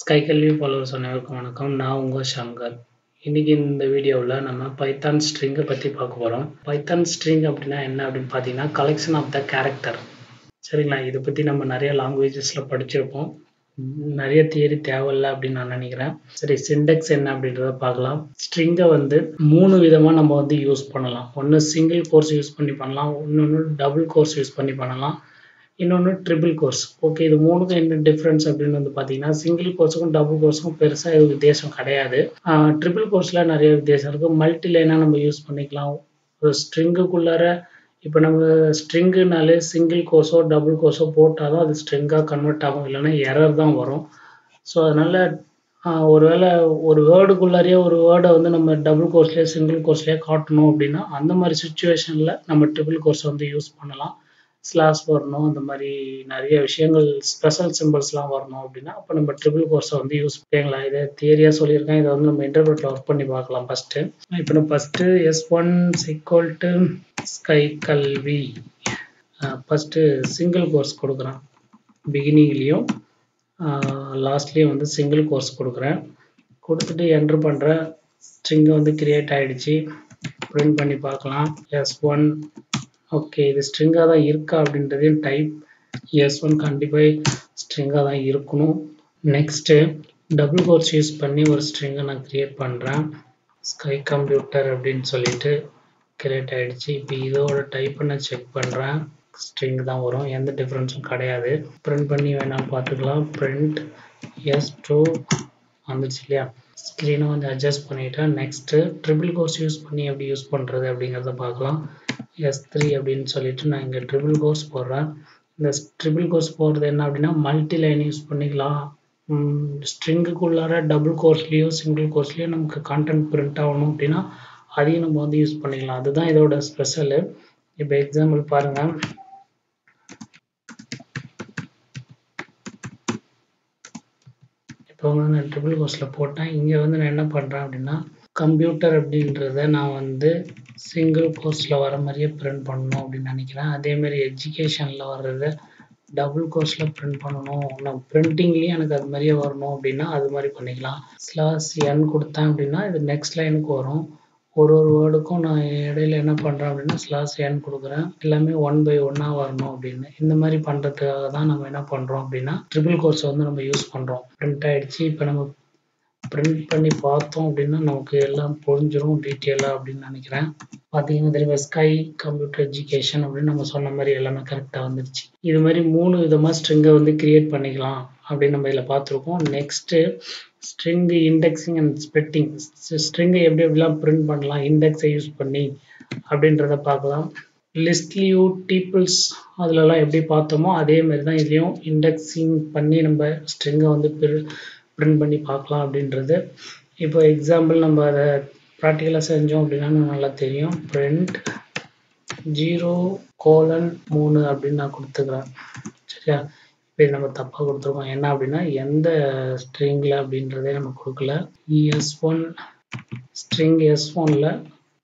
Sky கல்வி followers அனைவருக்கும் வணக்கம். நான் உங்கள் சங்கர். இன்னைக்கு இந்த வீடியோவில் நம்ம பைத்தான் ஸ்ட்ரிங்கை பற்றி பார்க்க போகிறோம். பைத்தான் ஸ்ட்ரிங் அப்படின்னா என்ன அப்படின்னு பார்த்தீங்கன்னா கலெக்ஷன் ஆஃப் த கேரக்டர். சரிங்களா, இதை பற்றி நம்ம நிறைய லாங்குவேஜஸில் படிச்சிருப்போம். நிறைய தியரி தேவையில்லை அப்படின்னு நான் நினைக்கிறேன். சரி, சிண்டெக்ஸ் என்ன அப்படின்றத பார்க்கலாம். ஸ்ட்ரிங்கை மூணு விதமாக நம்ம யூஸ் பண்ணலாம். ஒன்று சிங்கிள் கோர்ஸ் யூஸ் பண்ணி பண்ணலாம், இன்னொன்று டபுள் கோர்ஸ் யூஸ் பண்ணி பண்ணலாம், இன்னொன்று ட்ரிபிள் கோர்ஸ். ஓகே, இது மூணுக்கும் என்ன டிஃப்ரென்ஸ் அப்படின்னு பார்த்தீங்கன்னா சிங்கிள் கோர்ஸுக்கும் டபுள் கோர்ஸுக்கும் பெருசாக இது வித்தியாசம் கிடையாது. ட்ரிபிள் கோர்ஸில் நிறைய வித்தியாசம் இருக்குது. மல்டி லைனாக நம்ம யூஸ் பண்ணிக்கலாம். ஒரு ஸ்ட்ரிங்குக்குள்ளார இப்போ நம்ம ஸ்ட்ரிங்குனாலே சிங்கிள் கோர்ஸோ டபுள் கோர்ஸோ போட்டால் தான் அது ஸ்ட்ரிங்காக கன்வெர்ட் ஆகும், இல்லைன்னா எரர் தான் வரும். ஸோ அதனால் ஒருவேளை ஒரு வேர்டுக்குள்ளாரையே ஒரு வேர்டை நம்ம டபுள் கோர்ஸ்லேயே சிங்கிள் கோர்ஸ்லேயே காட்டணும் அப்படின்னா அந்த மாதிரி சுச்சுவேஷனில் நம்ம ட்ரிபிள் கோர்ஸ் யூஸ் பண்ணலாம். ஸ்லாஷ் வரணும், அந்த மாதிரி நிறைய விஷயங்கள் ஸ்பெஷல் சிம்பிள்ஸ்லாம் வரணும் அப்படின்னா அப்போ நம்ம ட்ரிபிள் கோர்ஸை யூஸ் பண்ணிக்கலாம். இதை தியரியாக சொல்லியிருக்கேன். இதை நம்ம இன்டர்பிரேட்டில் ஒர்க் பண்ணி பார்க்கலாம். இப்போ நம்ம ஃபஸ்ட்டு S1 ஸ்கை கல்வி ஃபஸ்ட்டு சிங்கிள் கோர்ஸ் கொடுக்குறேன். பிகினிங்லேயும் லாஸ்ட்லேயும் சிங்கிள் கோர்ஸ் கொடுக்குறேன். கொடுத்துட்டு என்ட்ரு பண்ணுறேன். ஸ்ட்ரிங்கை கிரியேட் ஆகிடுச்சு. பிரிண்ட் பண்ணி பார்க்கலாம். S1 ஓகே, இது ஸ்ட்ரிங்காக தான் இருக்கா அப்படின்றதையும் டைப் S1 கண்டிப்பாக ஸ்ட்ரிங்காக தான் இருக்கணும். நெக்ஸ்ட்டு டபுள் கோர்ஸ் யூஸ் பண்ணி ஒரு ஸ்ட்ரிங்கை நான் கிரியேட் பண்ணுறேன். ஸ்கை கம்ப்யூட்டர் அப்படின்னு சொல்லிட்டு கிரியேட் ஆகிடுச்சு. இப்போ இதோட டைப்பை நான் செக் பண்ணுறேன். ஸ்ட்ரிங் தான் வரும், எந்த டிஃப்ரென்ஸும் கிடையாது. பிரிண்ட் பண்ணி வேணாலும் பார்த்துக்கலாம். பிரிண்ட் S2 வந்துடுச்சு இல்லையா. ஸ்க்ரீனை அட்ஜஸ்ட் பண்ணிவிட்டேன். நெக்ஸ்ட்டு ட்ரிபிள் கோர்ஸ் யூஸ் பண்ணி எப்படி யூஸ் பண்ணுறது அப்படிங்கிறத பார்க்கலாம். S3 அப்படின்னு சொல்லிட்டு நான் இங்கே ட்ரிபிள் கோர்ஸ் போடுறேன். இந்த ட்ரிபிள் கோர்ஸ் போடுறது என்ன அப்படின்னா மல்டி லைன் யூஸ் பண்ணிக்கலாம். ஸ்ட்ரிங்குக்குள்ளார டபுள் கோர்ஸ்லேயோ சிங்கிள் கோர்ஸ்லேயோ நமக்கு கான்டென்ட் பிரிண்ட் ஆகணும் அப்படின்னா அதையும் நம்ம யூஸ் பண்ணிக்கலாம். அதுதான் இதோட ஸ்பெஷலு. இப்போ எக்ஸாம்பிள் பாருங்கள். இப்போ நான் ட்ரிபிள் கோர்ஸில் போட்டேன். இங்கே நான் என்ன பண்ணுறேன் அப்படின்னா கம்ப்யூட்டர் அப்படின்றத நான் சிங்கிள் கோர்ஸில் வர மாதிரியே பிரிண்ட் பண்ணணும் அப்படின்னு நினைக்கிறேன். அதேமாதிரி எஜுகேஷனில் வர்றதை டபுள் கோர்ஸில் பிரிண்ட் பண்ணணும், நான் பிரிண்டிங்லேயும் எனக்கு அது மாதிரியே வரணும் அப்படின்னா அது மாதிரி பண்ணிக்கலாம். /n கொடுத்தேன் அப்படின்னா இது நெக்ஸ்ட் லைனுக்கு வரும். ஒரு வேர்டுக்கும் நான் இடையில என்ன பண்ணுறேன் அப்படின்னா /n கொடுக்குறேன். எல்லாமே 1 by 1 வரணும் அப்படின்னு. இந்த மாதிரி பண்ணுறதுக்காக தான் நம்ம என்ன பண்ணுறோம் அப்படின்னா ட்ரிபிள் கோர்ஸை நம்ம யூஸ் பண்ணுறோம். பிரிண்ட் ஆகிடுச்சு. இப்போ நம்ம பிரிண்ட் பண்ணி பார்த்தோம் அப்படின்னா நமக்கு எல்லாம் புரிஞ்சிடும் டீட்டெயிலாக அப்படின்னு நினைக்கிறேன். பார்த்தீங்கன்னா தெரியும், ஸ்கை கம்ப்யூட்டர் எஜுகேஷன் அப்படின்னு நம்ம சொன்ன மாதிரி எல்லாமே கரெக்டாக வந்துடுச்சு. இது மாதிரி 3 விதமாக ஸ்ட்ரிங்கை கிரியேட் பண்ணிக்கலாம் அப்படின்னு நம்ம இதில் பார்த்துருக்கோம். Next string indexing and splitting. ஸ்ட்ரிங்கை எப்படிலாம் பிரிண்ட் பண்ணலாம் இண்டெக்ஸை யூஸ் பண்ணி அப்படின்றத பார்க்கலாம். லிஸ்ட்லியூ டீப்பிள்ஸ் அதிலலாம் எப்படி பார்த்தோமோ அதே மாதிரி தான் இதுலேயும் இண்டெக்ஸிங் பண்ணி நம்ம ஸ்ட்ரிங்கை பிரிண்ட் பண்ணி பார்க்கலாம் அப்படின்றது. இப்போ எக்ஸாம்பிள் நம்ம அதை ப்ராக்டிக்கலாக செஞ்சோம் அப்படின்னா நல்லா தெரியும். பிரிண்ட் 0:3 அப்படின்னு நான் கொடுத்துக்கிறேன். சரியா, இப்போ இது நம்ம தப்பாக கொடுத்துருக்கோம். என்ன அப்படின்னா எந்த ஸ்ட்ரிங்கில் அப்படின்றதே நம்ம கொடுக்கல. S1 ஸ்ட்ரிங் S1ல்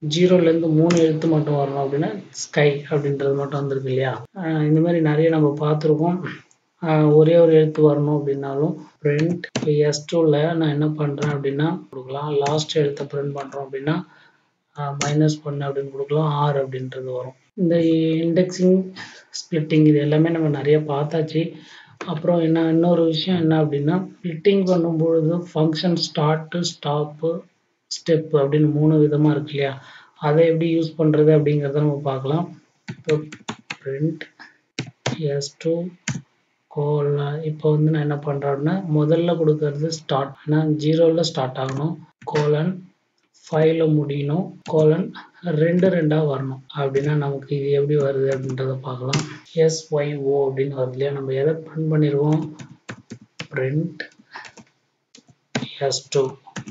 0லேருந்து 3 எழுத்து மட்டும் வரணும் அப்படின்னா ஸ்கை அப்படின்றது மட்டும் வந்திருக்கு இல்லையா. இந்த மாதிரி நிறைய நம்ம பார்த்துருக்கோம். ஒரே ஒரு எழுத்து வரணும் அப்படின்னாலும் பிரிண்ட் S2ல நான் என்ன பண்ணுறேன் அப்படின்னா கொடுக்கலாம். லாஸ்ட் எழுத்தை பிரிண்ட் பண்ணுறோம் அப்படின்னா -1 அப்படின்னு கொடுக்கலாம். R அப்படின்றது வரும். இந்த இண்டெக்ஸிங் ஸ்ப்ளிட்டிங் இது எல்லாமே நம்ம நிறைய பார்த்தாச்சு. அப்புறம் இன்னொரு விஷயம் என்ன அப்படின்னா ஸ்ப்ளிட்டிங் பண்ணும்பொழுது ஃபங்க்ஷன் ஸ்டார்ட்டு ஸ்டாப்பு ஸ்டெப்பு அப்படின்னு 3 விதமாக இருக்கு இல்லையா. அதை எப்படி யூஸ் பண்ணுறது அப்படிங்கிறத நம்ம பார்க்கலாம். இப்போ பிரிண்ட் S2 இப்போ நான் என்ன பண்ணுறேன் அப்படின்னா முதல்ல கொடுக்கறது ஸ்டார்ட், ஆனால் 0ல் ஸ்டார்ட் ஆகணும், :5ல் முடியணும், :2 வரணும் அப்படின்னா நமக்கு இது எப்படி வருது அப்படின்றத பார்க்கலாம். SYO அப்படின்னு வருது இல்லையா. நம்ம எதை பிரிண்ட் பண்ணிடுவோம், பிரிண்ட் S2.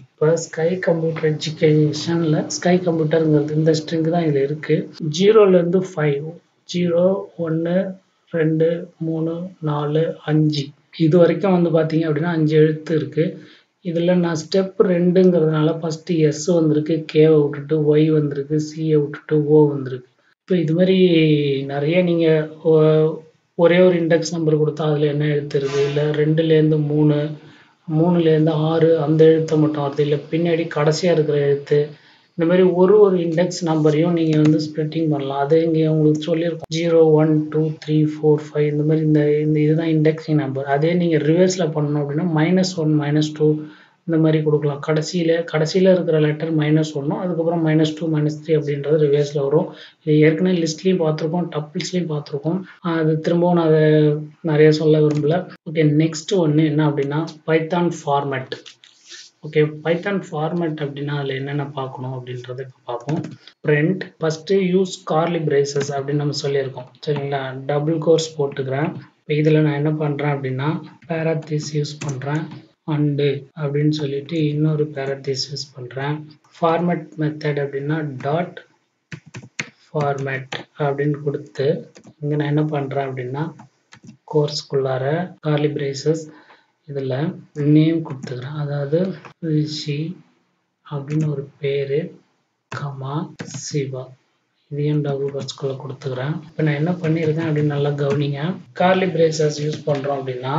இப்போ ஸ்கை கம்ப்யூட்டர் எஜுகேஷனில் ஸ்கை கம்ப்யூட்டருங்கிறது இந்த ஸ்ட்ரிங் தான் இதில் இருக்குது. 0லேருந்து 5, 0, 1, 2, 3, 4, 5 இது வரைக்கும் பார்த்தீங்க அப்படின்னா 5 எழுத்து இருக்குது. இதில் நான் ஸ்டெப் 2ங்கிறதுனால ஃபஸ்ட்டு S வந்திருக்கு, Kவை விட்டுட்டு Y வந்திருக்கு, Cயை விட்டுட்டு O வந்திருக்கு. இப்போ இது மாதிரி நிறைய நீங்கள் ஒரே ஒரு இண்டெக்ஸ் நம்பர் கொடுத்தா அதில் என்ன எழுத்து இருக்குது, இல்லை 2லேருந்து 3 3லேருந்து 6 அந்த எழுத்தை மட்டும் வருது, இல்லை பின்னாடி கடைசியாக இருக்கிற எழுத்து, இந்த மாதிரி ஒரு இண்டெக்ஸ் நம்பரையும் நீங்கள் வந்து ஸ்ப்ளிட்டிங் பண்ணலாம். அது இங்கே உங்களுக்கு சொல்லியிருக்கோம் 0 1 2 3 4 5 இந்த மாதிரி இந்த இதுதான் இண்டெக்ஸிங் நம்பர். அதே நீங்கள் ரிவர்ஸில் பண்ணணும் அப்படின்னா -1 -2 இந்த மாதிரி கொடுக்கலாம். கடைசியில் இருக்கிற லெட்டர் -1 அதுக்கப்புறம் -2 -3 அப்படின்றது ரிவர்ஸில் வரும். இது ஏற்கனவே லிஸ்ட்லேயும் பார்த்துருக்கோம், டப்பிள்ஸ்லேயும் பார்த்துருக்கோம். அது திரும்பவும் நான் அதை நிறைய சொல்ல விரும்பல. ஓகே, நெக்ஸ்ட் ஒன்று என்ன அப்படின்னா Python format. Okay, Python format அப்படின்னா அதில் என்னென்ன பார்க்கணும் அப்படின்றத இப்போ பார்ப்போம். Print first use curly braces அப்படின்னு நம்ம சொல்லியிருக்கோம். சரிங்களா, டபுள் கோர்ஸ் போட்டுக்கிறேன். இப்போ இதில் நான் என்ன பண்ணுறேன் அப்படின்னா பேராத்தீஸ் யூஸ் பண்ணுறேன். அண்டு அப்படின்னு சொல்லிட்டு இன்னொரு பேராத்தீஸ் யூஸ் பண்ணுறேன். ஃபார்மேட் மெத்தட் அப்படின்னா டாட் ஃபார்மேட் அப்படின்னு கொடுத்து இங்கே நான் என்ன பண்ணுறேன் அப்படின்னா கோர்ஸ்க்குள்ளார கார்லி பிரேசஸ் இதில் நேம் கொடுத்துக்கிறேன். அதாவது ரிஷி அப்படின்னு ஒரு பேர், கமா சிவா, இதையும் டபுள் கோர்ஸ்குள்ளே கொடுத்துக்கிறேன். இப்போ நான் என்ன பண்ணியிருக்கேன் அப்படின்னு நல்லா கவனிங்க. கார்லி பிரேசஸ் யூஸ் பண்ணுறோம் அப்படின்னா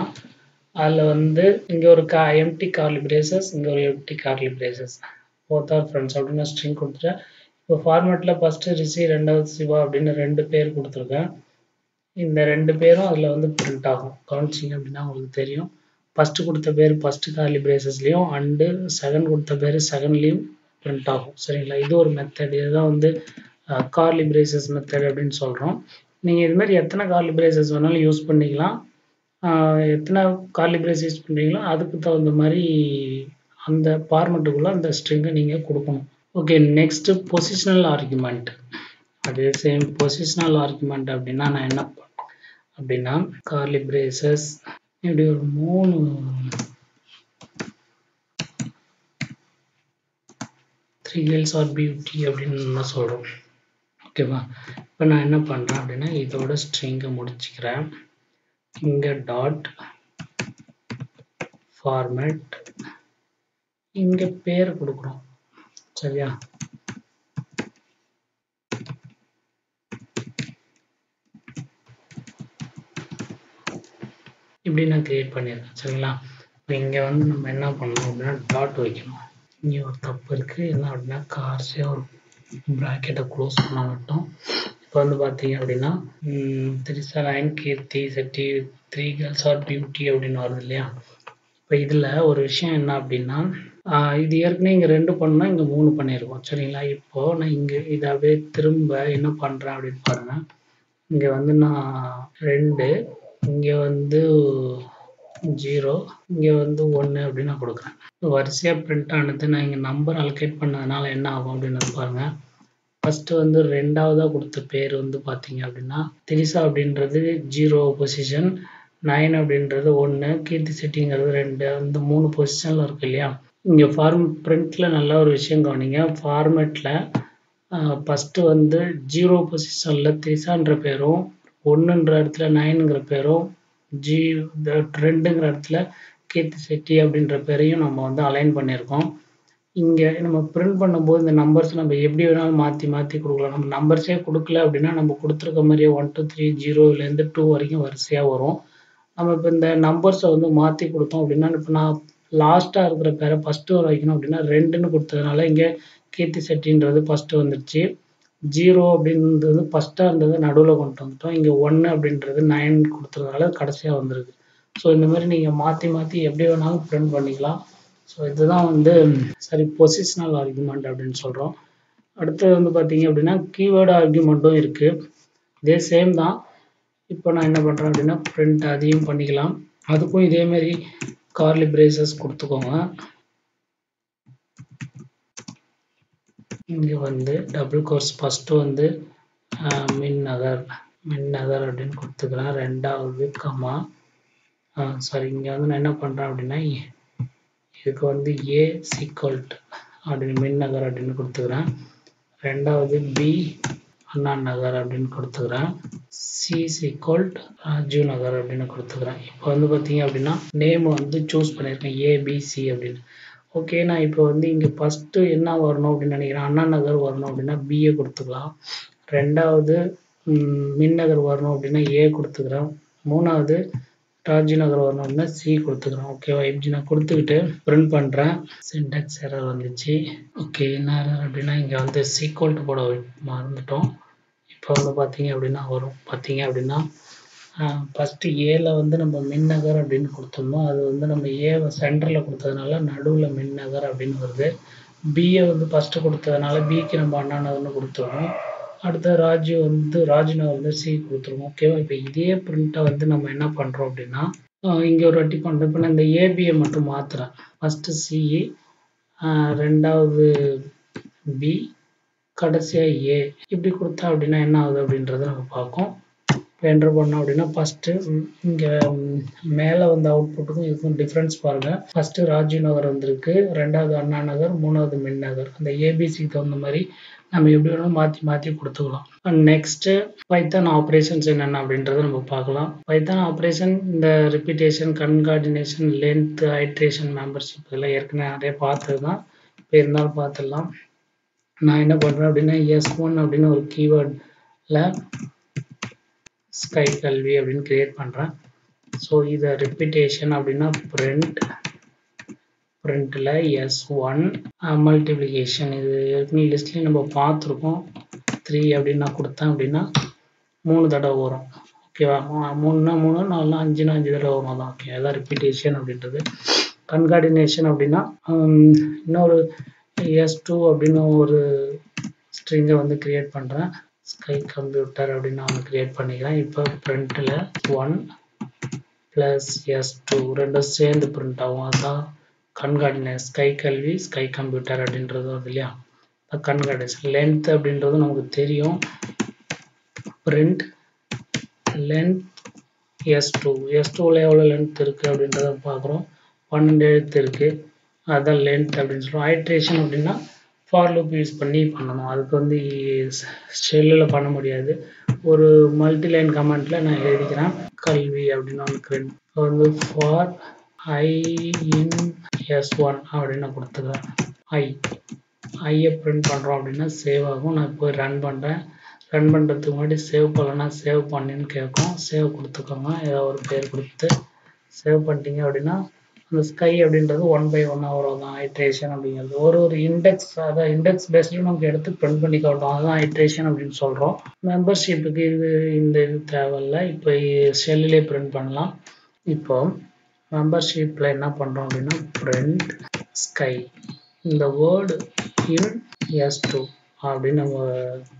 அதில் வந்து இங்கே ஒரு எம்டி கார்லி பிரேசஸ், இங்கே ஒரு empty curly braces, both are friends அப்படின்னு ஸ்ட்ரிங் கொடுத்துட்டேன். இப்போ ஃபார்மேட்டில் ஃபஸ்ட்டு ரிஷி, ரெண்டாவது சிவா அப்படின்னு 2 பேர் கொடுத்துருக்கேன். இந்த 2 பேரும் அதில் வந்து பிரிண்ட் ஆகும். கவனிச்சிங்க அப்படின்னா உங்களுக்கு தெரியும். ஃபஸ்ட்டு கொடுத்த பேர் ஃபஸ்ட்டு கார்லி பிரேசஸ்லேயும் அண்டு செகண்ட் கொடுத்த பேர் செகண்ட்லேயும் பிரிண்ட் ஆகும். சரிங்களா, இது ஒரு மெத்தட். இதுதான் வந்து கார்லி பிரேசஸ் மெத்தட் அப்படின்னு சொல்கிறோம். நீங்கள் இதுமாதிரி எத்தனை கார்லி பிரேசஸ் வேணாலும் யூஸ் பண்ணிக்கலாம். எத்தனை கார்லி பிரேசஸ் யூஸ் பண்ணுறீங்களோ அதுக்கு தகுந்த மாதிரி அந்த ஃபார்மேட்டுக்குள்ளே அந்த ஸ்ட்ரிங்கை நீங்கள் கொடுக்கணும். Okay, next positional argument. அதே சேம் பொசிஷனல் ஆர்குமெண்ட் அப்படின்னா நான் என்ன அப்படின்னா கார்லி பிரேசஸ் இப்படி ஒரு 3 girls are beauty அப்படின்னு நான் சொல்கிறோம். ஓகேவா, இப்போ நான் என்ன பண்ணுறேன் அப்படின்னா இதோட ஸ்ட்ரிங்கை முடிச்சுக்கிறேன். இங்கே டாட் ஃபார்மேட், இங்கே பேர் கொடுக்குறோம். சரியா, இப்படி நான் கிரியேட் பண்ணியிருக்கேன். சரிங்களா, இப்போ இங்கே வந்து நம்ம என்ன பண்ணணும் அப்படின்னா டாட் வைக்கணும். இங்கே ஒரு தப்பு இருக்குது. என்ன அப்படின்னா கார்ஸியாக ஒரு ப்ராக்கெட்டை க்ளோஸ் பண்ண மட்டும். இப்போ வந்து பார்த்தீங்க அப்படின்னா திரிசலாயன், கீர்த்தி, செட்டி, 3 girls are beauty அப்படின்னு வருது இல்லையா. இப்போ இதில் ஒரு விஷயம் என்ன அப்படின்னா இது ஏற்கனவே இங்கே 2 பண்ணால் இங்கே 3 பண்ணியிருக்கோம். சரிங்களா, இப்போது நான் இங்கே இதை அப்படியே திரும்ப என்ன பண்ணுறேன் அப்படின்னு பாருங்கள். இங்கே வந்து நான் 2, இங்கே வந்து 0, இங்கே வந்து 1 அப்படின்னு நான் கொடுக்குறேன். வரிசையாக பிரிண்ட் ஆனது நான் இங்கே நம்பர் அலோகேட் பண்ணதுனால என்ன ஆகும் அப்படின்னு பாருங்கள். ஃபஸ்ட்டு வந்து 2ஆவதாக கொடுத்த பேர் வந்து பார்த்தீங்க அப்படின்னா திரிசா அப்படின்றது 0 பொசிஷன், 9 அப்படின்றது 1, கீர்த்தி செட்டிங்கிறது 2, இந்த 3 பொசிஷனில் இருக்கு இல்லையா. இங்கே பிரிண்டில் நல்ல ஒரு விஷயம் கவனிங்க. ஃபார்மேட்டில் ஃபஸ்ட்டு வந்து 0 பொசிஷனில் திரிசான்ற பேரும், 1ன்ற இடத்துல 9ங்கிற பேரும், 2ங்கிற இடத்துல கீர்த்தி செட்டி அப்படின்ற பேரையும் நம்ம வந்து அலைன் பண்ணியிருக்கோம். இங்கே நம்ம பிரிண்ட் பண்ணும்போது இந்த நம்பர்ஸ் நம்ம எப்படி வேணாலும் மாற்றி கொடுக்கலாம். நம்ம நம்பர்ஸே கொடுக்கல அப்படின்னா நம்ம கொடுத்துருக்க மாதிரியே 1 2 3 0லேருந்து 2 வரைக்கும் வரிசையாக வரும். நம்ம இப்போ இந்த நம்பர்ஸை வந்து மாற்றி கொடுத்தோம் அப்படின்னா இப்போ நான் லாஸ்ட்டாக இருக்கிற பேரை ஃபஸ்ட்டு வர வைக்கணும் அப்படின்னா 2ன்னு கொடுத்ததுனால இங்கே கீர்த்தி செட்டின்றது ஃபஸ்ட்டு வந்துடுச்சு. 0 அப்படின்றது ஃபஸ்ட்டாக இருந்தது நடுவில் கொண்டு வந்துட்டோம். இங்கே 1 அப்படின்றது 9 கொடுத்ததுனால கடைசியாக வந்துருக்கு. ஸோ இந்த மாதிரி நீங்கள் மாற்றி எப்படி வேணாலும் பிரிண்ட் பண்ணிக்கலாம். ஸோ இதுதான் வந்து பொசிஷனல் ஆர்குமெண்ட் அப்படின்னு சொல்கிறோம். அடுத்தது வந்து பார்த்தீங்க அப்படின்னா கீவேர்டு ஆர்குமெண்ட்டும் இருக்குது. இதே சேம் தான். இப்போ நான் என்ன பண்ணுறேன் அப்படின்னா பிரிண்ட் அதையும் பண்ணிக்கலாம். அதுக்கும் இதேமாரி கார்லி பிரேசஸ் கொடுத்துக்கோங்க. இங்கே வந்து டபுள் கோர்ஸ் ஃபஸ்ட்டு வந்து மின்னகர் அப்படின்னு கொடுத்துக்கிறேன். 2வது கமா இங்கே வந்து நான் என்ன பண்ணுறேன் அப்படின்னா இதுக்கு வந்து ஏ சீக்வல்ட் அப்படின்னு மின்னகர் அப்படின்னு கொடுத்துக்கிறேன். 2வது பி அண்ணா நகர் அப்படின்னு கொடுத்துக்கிறேன். சி சீக்வல்ட் ராஜீவ் நகர் அப்படின்னு கொடுத்துக்கிறேன். இப்போ வந்து பார்த்தீங்க அப்படின்னா நேம் வந்து சூஸ் பண்ணியிருக்கேன் ஏபிசி அப்படின்னு. ஓகே, நான் இப்போ வந்து இங்கே ஃபஸ்ட்டு என்ன வரணும் அப்படின்னு நினைக்கிறேன், அண்ணா நகர் வரணும் அப்படின்னா பிஏ கொடுத்துக்கலாம். 2வது மின்னகர் வரணும் அப்படின்னா ஏ கொடுத்துக்கிறேன். 3வது ராஜி நகர் வரணும் அப்படின்னா சி கொடுத்துக்கிறோம். ஓகேவா, இப்படி நான் கொடுத்துக்கிட்டு பிரிண்ட் பண்ணுறேன். சின்டாக்ஸ் எரர் வந்துச்சு. ஓகே, என்ன எரர் அப்படின்னா இங்கே வந்து சீக்வல் டு போட மறந்துட்டோம். இப்போ வந்து பார்த்தீங்க அப்படின்னா வரும். பார்த்தீங்க அப்படின்னா ஃபஸ்ட்டு ஏல வந்து நம்ம மின்னகர் அப்படின்னு கொடுத்துருந்தோம். அது வந்து நம்ம ஏவை சென்டரில் கொடுத்ததுனால நடுவில் மின்னகர் அப்படின்னு வருது. பியை வந்து ஃபஸ்ட்டு கொடுத்ததுனால பிக்கு நம்ம அண்ணா நகர்னு கொடுத்துருவோம். அடுத்த ராஜு நகர் வந்து சி கொடுத்துருவோம். ஓகேவா, இப்போ இதே பிரிண்ட்டை வந்து நம்ம என்ன பண்ணுறோம் அப்படின்னா இங்கே ஒரு வாட்டி பண்ணுறோம். இப்போ நான் இந்த ஏபியை மட்டும் மாற்றுறேன். ஃபஸ்ட்டு சி, ரெண்டாவது பி, கடைசியாக ஏ இப்படி கொடுத்தா அப்படின்னா என்ன ஆகுது அப்படின்றத நம்ம பார்ப்போம். இப்போ என்ட்ரு பண்ணோம் அப்படின்னா ஃபஸ்ட்டு இங்கே மேலே வந்து அவுட்புட்டுக்கும் இதுக்கும் டிஃப்ரென்ஸ் பாருங்கள். ஃபஸ்ட்டு ராஜீவ் நகர் வந்திருக்கு, ரெண்டாவது அண்ணா நகர், மூணாவது மின் நகர். அந்த ஏபிசிக்கு தகுந்த மாதிரி நம்ம எப்படி வேணாலும் மாற்றி மாற்றி கொடுத்துக்கலாம். நெக்ஸ்ட்டு பைத்தான் ஆப்ரேஷன்ஸ் என்னென்ன அப்படின்றத நம்ம பார்க்கலாம். பைத்தான் ஆப்ரேஷன் இந்த repetition, concatenation, length, iteration, membership இதெல்லாம் ஏற்கனவே நிறைய பார்த்தது தான். இப்போ இருந்தாலும் பார்த்துடலாம். நான் என்ன பண்ணுறேன் அப்படின்னா S1 அப்படின்னு ஒரு கீவேர்டில் ஸ்கை கல்வி அப்படின்னு கிரியேட் பண்ணுறேன். ஸோ இதை ரிப்பீட்டேஷன் அப்படின்னா பிரிண்டில் S1 மல்டிப்ளிகேஷன் இது ஏற்கனவே லிஸ்ட்லேயும் நம்ம பார்த்துருக்கோம். 3 அப்படின்னு நான் கொடுத்தேன் அப்படின்னா 3 தடவை வரும். ஓகேவா, 3னா 3, 4னா 5னா 5 தடவை வரும் தான். ஓகே, அதான் ரிப்பீட்டேஷன் அப்படின்றது. கன்கார்டினேஷன் அப்படின்னா இன்னொரு S2 அப்படின்னு ஒரு ஸ்ட்ரிங்கை வந்து கிரியேட் பண்ணுறேன். ஸ்கை கம்ப்யூட்டர் அப்படின்னு நான் கிரியேட் பண்ணிக்கிறேன். இப்போ பிரிண்டில் 1 + S2 ரெண்டும் சேர்ந்து பிரிண்ட் ஆகும். அதுதான் கன்கார்டினேஷன். ஸ்கை கல்வி, ஸ்கை கம்ப்யூட்டர் அப்படின்றது வருது இல்லையா, கன்கார்டினேஷன். லென்த் அப்படின்றது நமக்கு தெரியும். பிரிண்ட் லென்த் S2, S2ல எவ்வளோ லென்த் இருக்குது அப்படின்றத பார்க்குறோம். 12 எழுத்து இருக்குது, அதுதான் லென்த் அப்படின்னு சொல்கிறோம். ஐட்ரேஷன் அப்படின்னா ஃபார் லூப் யூஸ் பண்ணி பண்ணணும். அதுக்கு வந்து ஷெல்லில் பண்ண முடியாது. ஒரு மல்டி லைன் கமெண்ட்டில் நான் எழுதிக்கிறேன் கல்வி அப்படின்னு ஒன்று வந்து ஃபார் I in S1 அப்படின்னு நான் கொடுத்துக்கிறேன். ஐயை பிரிண்ட் பண்ணுறோம் அப்படின்னா சேவ் ஆகும். நான் போய் ரன் பண்ணுறேன். ரன் பண்ணுறதுக்கு முன்னாடி சேவ் பண்ணலன்னா சேவ் பண்ணின்னு கேட்கும். சேவ் கொடுத்துக்கோங்க, ஏதோ ஒரு பேர் கொடுத்து சேவ் பண்ணிட்டீங்க அப்படின்னா அந்த ஸ்கை அப்படின்றது 1 by 1 அவ்வளோதான் ஐட்ரேஷன் அப்படிங்கிறது. ஒரு இண்டெக்ஸ், அதாவது இண்டெக்ஸ் பேஸ்டில் நமக்கு எடுத்து பிரிண்ட் பண்ணி காட்டும். அதுதான் ஐட்ரேஷன் அப்படின்னு சொல்கிறோம். மெம்பர்ஷிப்புக்கு இந்த இது தேவையில்லை. இப்போ ஷெல்லிலே பிரிண்ட் பண்ணலாம். இப்போ மெம்பர்ஷிப்பில் என்ன பண்ணுறோம் அப்படின்னா பிரிண்ட் ஸ்கை, இந்த வேர்டு இன் S2 அப்படின்னு நம்ம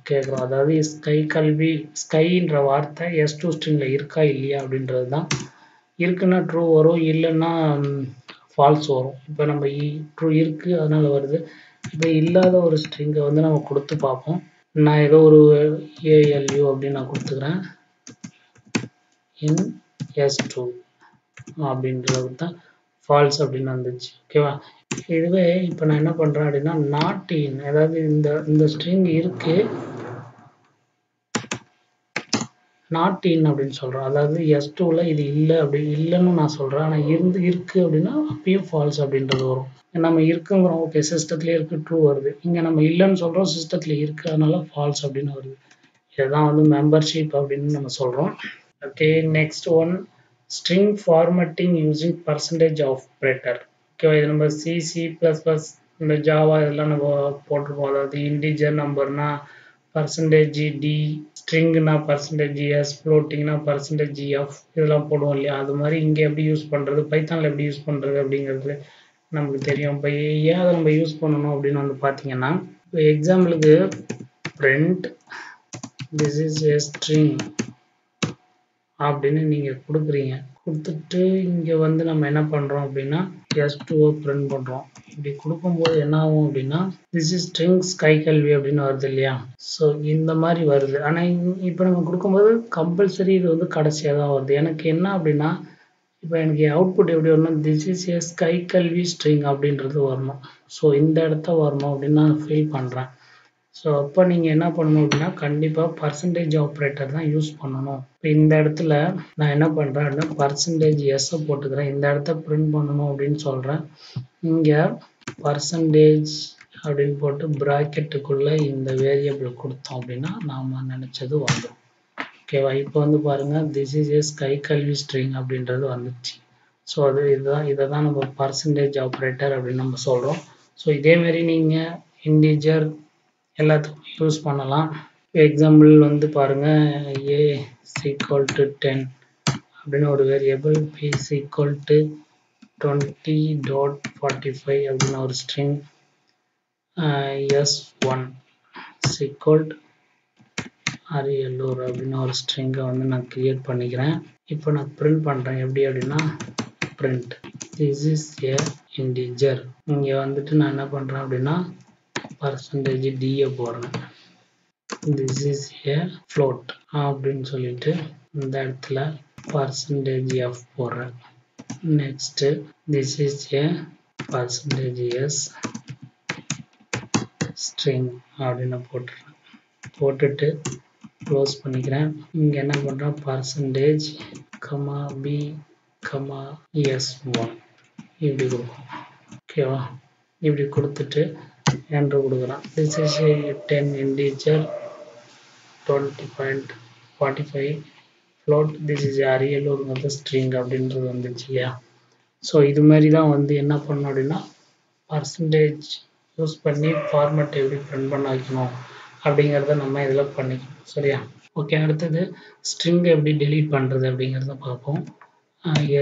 கேட்குறோம். அதாவது ஸ்கை கல்வி, ஸ்கைன்ற வார்த்தை S2 ஸ்ட்ரிங்கில் இருக்கா இல்லையா அப்படின்றது தான். இருக்குன்னா ட்ரூ வரும், இல்லைன்னா ஃபால்ஸ் வரும். இப்போ நம்ம ட்ரூ இருக்குது அதனால் வருது. இப்போ இல்லாத ஒரு ஸ்ட்ரிங்கை வந்து நம்ம கொடுத்து பார்ப்போம். நான் ஏதோ ஒரு ALU அப்படின்னு நான் கொடுத்துக்கிறேன். இன் S2 அப்படின்றது தான் ஃபால்ஸ் அப்படின்னு வந்துச்சு. ஓகேவா, இதுவே இப்போ நான் என்ன பண்ணுறேன் அப்படின்னா நாட் இன், அதாவது இந்த ஸ்ட்ரிங் இருக்குது நாட் இன் அப்படின்னு சொல்கிறோம். அதாவது S2ல இது இல்லை அப்படி இல்லைன்னு நான் சொல்கிறேன். ஆனால் இருக்குது அப்படின்னா அப்பயும் ஃபால்ஸ் அப்படின்றது வரும். நம்ம இருக்குங்கிறோம், ஓகே சிஸ்டத்துலேயே இருக்குது, ட்ரூ வருது. இங்கே நம்ம இல்லைன்னு சொல்கிறோம், சிஸ்டத்தில் இருக்குது, அதனால ஃபால்ஸ் அப்படின்னு வருது. இதுதான் வந்து மெம்பர்ஷிப் அப்படின்னு நம்ம சொல்கிறோம். Okay, next one string formatting using percentage operator. ஓகேவா, இது நம்ம C++, இந்த ஜாவா இதெல்லாம் நம்ம போட்டிருப்போம். அதாவது இன்டிஜர் நம்பர்னா %d, ஸ்ட்ரிங்னா %s, ஃப்ளோட்டிங்னா %f இதெல்லாம் போடுவோம் இல்லையா. அது மாதிரி இங்கே எப்படி யூஸ் பண்ணுறது, பைத்தானில் எப்படி யூஸ் பண்ணுறது அப்படிங்கிறது நமக்கு தெரியும். இப்போ ஏன் அதை நம்ம யூஸ் பண்ணணும் அப்படின்னு வந்து பார்த்தீங்கன்னா, இப்போ எக்ஸாம்பிளுக்கு print this is a string அப்படின்னு நீங்கள் கொடுக்குறீங்க. கொடுத்துட்டு இங்கே வந்து நம்ம என்ன பண்ணுறோம் அப்படின்னா S2 பிரிண்ட் பண்ணுறோம். இப்படி கொடுக்கும்போது என்ன ஆகும் அப்படின்னா திஸ் இஸ் ஸ்ட்ரிங் ஸ்கை கல்வி அப்படின்னு வருது இல்லையா. ஸோ இந்த மாதிரி வருது. ஆனால் இப்போ நம்ம கொடுக்கும்போது கம்பல்சரி இது வந்து கடைசியாக தான் வருது. எனக்கு என்ன அப்படின்னா இப்போ எனக்கு அவுட்புட் எப்படி வரணும், திஸ் இஸ் ஏ ஸ்கை கல்வி ஸ்ட்ரிங் அப்படின்றது வரணும். ஸோ இந்த இடத்த வரணும் அப்படின்னு நான் ஃபீல் பண்ணுறேன். ஸோ அப்போ நீங்கள் என்ன பண்ணணும் அப்படின்னா கண்டிப்பாக பர்சன்டேஜ் ஆப்ரேட்டர் தான் யூஸ் பண்ணணும். இப்போ இந்த இடத்துல நான் என்ன பண்ணுறேன் அப்படின்னா %s போட்டுக்கிறேன். இந்த இடத்த பிரிண்ட் பண்ணணும் அப்படின்னு சொல்கிறேன். இங்கே பர்சன்டேஜ் அப்படின்னு போட்டு ப்ராக்கெட்டுக்குள்ளே இந்த வேரியபிள் கொடுத்தோம் அப்படின்னா நாம் நினச்சது வந்துடும். ஓகேவா? இப்போ வந்து பாருங்கள், திஸ் இஸ் ஏ ஸ்கை கல்வி ஸ்ட்ரிங் அப்படின்றது வந்துச்சு. ஸோ இதை தான் நம்ம பர்சன்டேஜ் ஆப்ரேட்டர் அப்படின்னு நம்ம சொல்கிறோம். ஸோ இதேமாரி நீங்கள் இன்டிஜர் எல்லாத்துக்கும் யூஸ் பண்ணலாம். எக்ஸாம்பிள் வந்து பாருங்கள், a equal to 10 அப்படின்னு ஒரு வேரியபிள், b equal to 20.45 அப்படின்னு ஒரு string, s1 equal to Ariyalur அப்படின்னு ஒரு ஸ்ட்ரிங்கை வந்து நான் கிரியேட் பண்ணிக்கிறேன். இப்போ நான் பிரிண்ட் பண்ணுறேன். எப்படி அப்படின்னா print this is a integer. இங்கே வந்துட்டு நான் என்ன பண்ணுறேன் அப்படின்னா பர்சன்டேஜ் d போடுறேன். this is a float அப்படின்னு சொல்லிட்டு இந்த இடத்துல பர்சன்டேஜ் f போடுறேன். Next this is a percentage s string அப்படின்னு போட்டுறேன். போட்டுட்டு க்ளோஸ் பண்ணிக்கிறேன். இங்கே என்ன பண்ணுறேன், பர்சன்டேஜ் b s1 இப்படி கொடுக்கும். ஓகேவா? இப்படி கொடுத்துட்டு என்ட்ரு கொடுக்குறேன். this is a 10 integer 20.45 float. this is a அரியலூர்ங்கிறது ஸ்ட்ரிங் அப்படின்றது வந்துச்சு இல்லையா? ஸோ இது மாதிரி தான் வந்து என்ன பண்ணணும் அப்படின்னா பர்சன்டேஜ் யூஸ் பண்ணி ஃபார்மேட் எப்படி பிரிண்ட் பண்ண வைக்கணும் அப்படிங்கிறத நம்ம இதில் பண்ணிக்கணும். சரியா? ஓகே, அடுத்தது ஸ்ட்ரிங் எப்படி டெலீட் பண்ணுறது அப்படிங்கிறத பார்ப்போம்.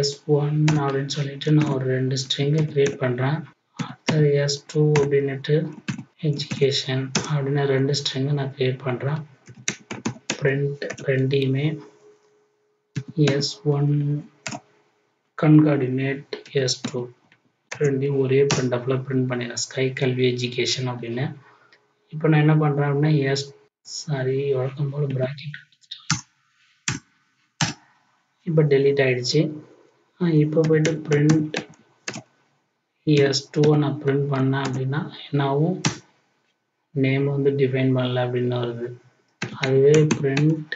s1 அப்படின்னு சொல்லிட்டு நான் ஒரு 2 ஸ்ட்ரிங்கை கிரியேட் பண்ணுறேன். அடுத்தது s2 அப்படின்னுட்டு எஜுகேஷன் அப்படின்னு 2 ஸ்ட்ரிங்கை நான் கிரியேட் பண்ணுறேன். பிரிண்ட் ரெண்டையுமே s1 கன்கார்டினேட் s2 ரெண்டையும் ஒரே பிரிண்டப்பில் பிரிண்ட் பண்ணிடுறேன். ஸ்கை கல்வி எஜுகேஷன் அப்படின்னு. இப்போ நான் என்ன பண்ணுறேன் அப்படின்னா வழக்கம் போல் ப்ராக்கெட் இப்போ டெலீட் ஆகிடுச்சு. இப்போ போய்ட்டு பிரிண்ட் s2 நான் பிரிண்ட் பண்ணேன் அப்படின்னா என்னாகும், நேம் வந்து டிஃபைன் பண்ணல அப்படின்னு வருது. அதுவே பிரிண்ட்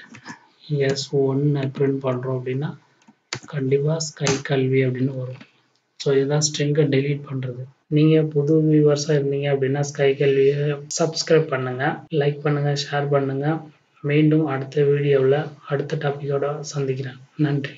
s1 பிரிண்ட் பண்ணுறோம் அப்படின்னா கண்டிப்பாக ஸ்கை கல்வி அப்படின்னு வரும். ஸோ இதுதான் ஸ்ட்ரிங்கை டெலீட் பண்ணுறது. நீங்கள் புது வியூவர்ஸாக இருந்தீங்க அப்படின்னா ஸ்கை கல்வியை சப்ஸ்கிரைப் பண்ணுங்கள், லைக் பண்ணுங்கள், ஷேர் பண்ணுங்கள். மீண்டும் அடுத்த வீடியோவில் அடுத்த டாப்பிக்கோட சந்திக்கிறேன். நன்றி.